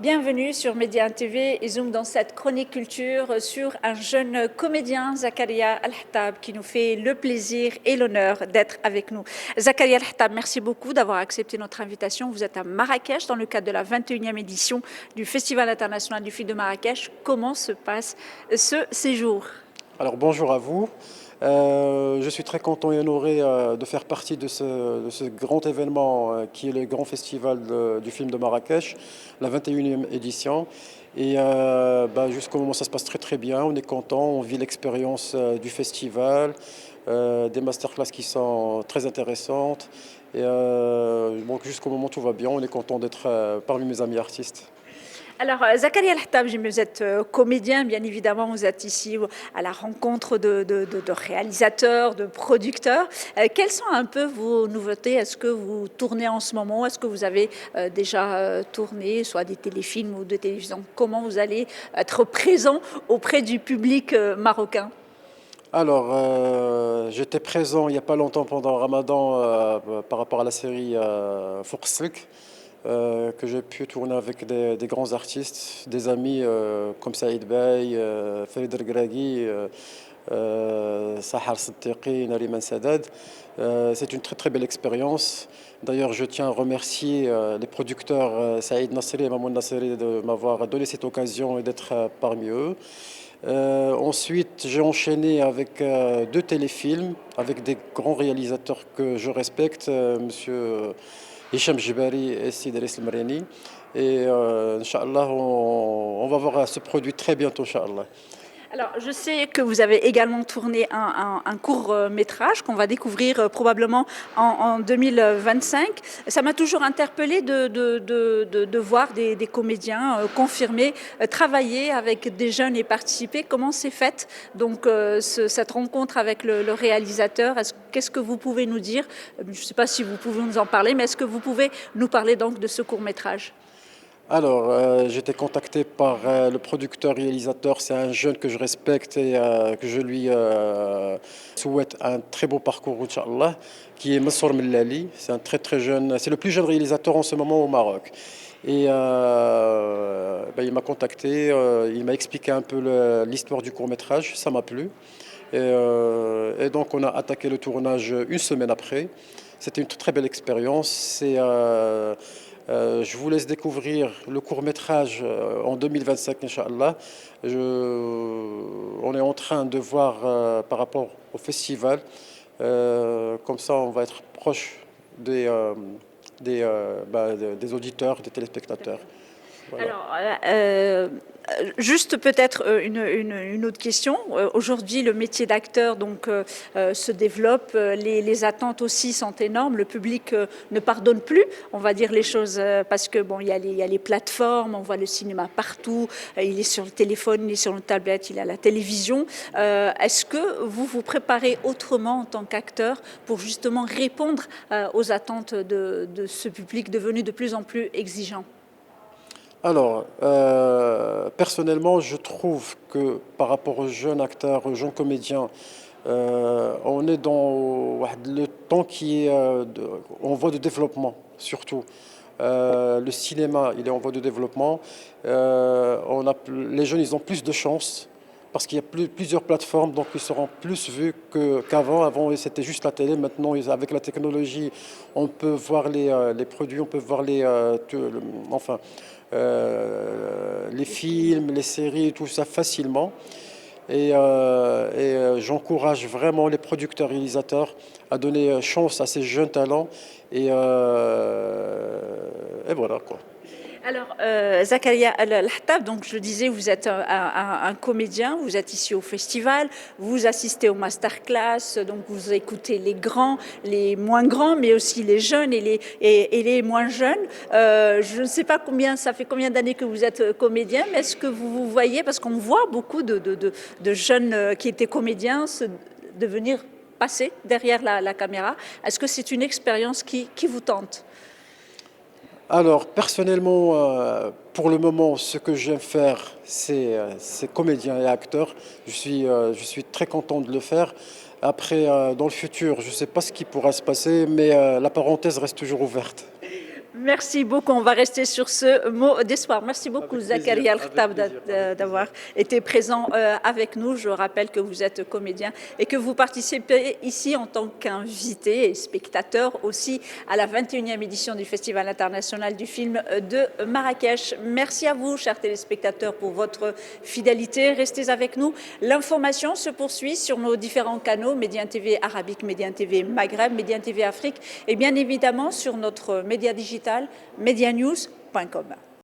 Bienvenue sur Média TV et Zoom dans cette chronique culture sur un jeune comédien, Zakaria Al-Hattab, qui nous fait le plaisir et l'honneur d'être avec nous. Zakaria Al-Hattab, merci beaucoup d'avoir accepté notre invitation. Vous êtes à Marrakech dans le cadre de la 21e édition du Festival international du film de Marrakech. Comment se passe ce séjour? Alors bonjour à vous. Je suis très content et honoré de faire partie de ce grand événement qui est le grand festival du film de Marrakech, la 21e édition. Et jusqu'au moment ça se passe très très bien, on est content, on vit l'expérience du festival, des masterclass qui sont très intéressantes. Et donc jusqu'au moment tout va bien, on est content d'être parmi mes amis artistes. Alors, Zakaria Al-Hattab, vous êtes comédien, bien évidemment, vous êtes ici à la rencontre de réalisateurs, de producteurs. Quelles sont un peu vos nouveautés? Est-ce que vous tournez en ce moment? Est-ce que vous avez déjà tourné, soit des téléfilms ou de télévision? Comment vous allez être présent auprès du public marocain? Alors, j'étais présent il n'y a pas longtemps pendant Ramadan par rapport à la série Fouqslik, que j'ai pu tourner avec des grands artistes, des amis comme Saïd Bey, Farid Regragui, Sahar Siddiqui, Nariman Sadad. C'est une très très belle expérience. D'ailleurs, je tiens à remercier les producteurs Saïd Nasri et Mamoun Nasri de m'avoir donné cette occasion et d'être parmi eux. Ensuite, j'ai enchaîné avec deux téléfilms, avec des grands réalisateurs que je respecte, Monsieur Hicham Jibari et Sid Idriss El-Mareni. Et Inch'Allah, on va voir ce produit très bientôt, Inch'Allah. Alors, je sais que vous avez également tourné un court métrage qu'on va découvrir probablement en 2025. Ça m'a toujours interpellée de voir des comédiens confirmés travailler avec des jeunes et participer. Comment s'est faite donc cette rencontre avec le réalisateur? Qu'est-ce que vous pouvez nous dire? Je ne sais pas si vous pouvez nous en parler, mais est-ce que vous pouvez nous parler donc de ce court métrage? Alors, j'ai été contacté par le producteur-réalisateur. C'est un jeune que je respecte et que je lui souhaite un très beau parcours, Inch'Allah, qui est Mansour Mellali. C'est un très très jeune, c'est le plus jeune réalisateur en ce moment au Maroc. Et il m'a contacté, il m'a expliqué un peu l'histoire du court-métrage, ça m'a plu. Et donc on a attaqué le tournage une semaine après. C'était une très belle expérience. Je vous laisse découvrir le court-métrage en 2025, Inch'Allah. On est en train de voir par rapport au festival. Comme ça, on va être proche des auditeurs, des téléspectateurs. Voilà. Alors, juste peut-être une autre question. Aujourd'hui, le métier d'acteur se développe, les attentes aussi sont énormes. Le public ne pardonne plus, on va dire les choses, parce que bon, il y a les plateformes, on voit le cinéma partout, il est sur le téléphone, il est sur le tablette, il est à la télévision. Est-ce que vous vous préparez autrement en tant qu'acteur pour justement répondre aux attentes de ce public devenu de plus en plus exigeant? Alors, personnellement, je trouve que par rapport aux jeunes acteurs, aux jeunes comédiens, on est dans le temps qui est en voie de développement, surtout. Le cinéma, il est en voie de développement. Les jeunes, ils ont plus de chance parce qu'il y a plusieurs plateformes, donc ils seront plus vus qu'avant. Avant, c'était juste la télé. Maintenant, avec la technologie, on peut voir les produits, on peut voir les films, les séries, tout ça facilement. Et j'encourage vraiment les producteurs réalisateurs à donner chance à ces jeunes talents. Et voilà quoi. Alors, Zakaria Al-Hattab, donc je le disais, vous êtes un comédien, vous êtes ici au festival, vous assistez aux masterclass, donc vous écoutez les grands, les moins grands, mais aussi les jeunes et les moins jeunes. Je ne sais pas ça fait combien d'années que vous êtes comédien, mais est-ce que vous vous voyez, parce qu'on voit beaucoup de jeunes qui étaient comédiens devenir passer derrière la caméra. Est-ce que c'est une expérience qui vous tente? Alors, personnellement, pour le moment, ce que j'aime faire, c'est comédien et acteur. Je suis très content de le faire. Après, dans le futur, je ne sais pas ce qui pourra se passer, mais la parenthèse reste toujours ouverte. Merci beaucoup. On va rester sur ce mot d'espoir. Merci beaucoup, Zakaria Al-Khattab, d'avoir été présent avec nous. Je rappelle que vous êtes comédien et que vous participez ici en tant qu'invité et spectateur aussi à la 21e édition du Festival international du film de Marrakech. Merci à vous, chers téléspectateurs, pour votre fidélité. Restez avec nous. L'information se poursuit sur nos différents canaux, Médiane TV Arabique, Médiane TV Maghreb, Médiane TV Afrique et bien évidemment sur notre média digital medianews.com.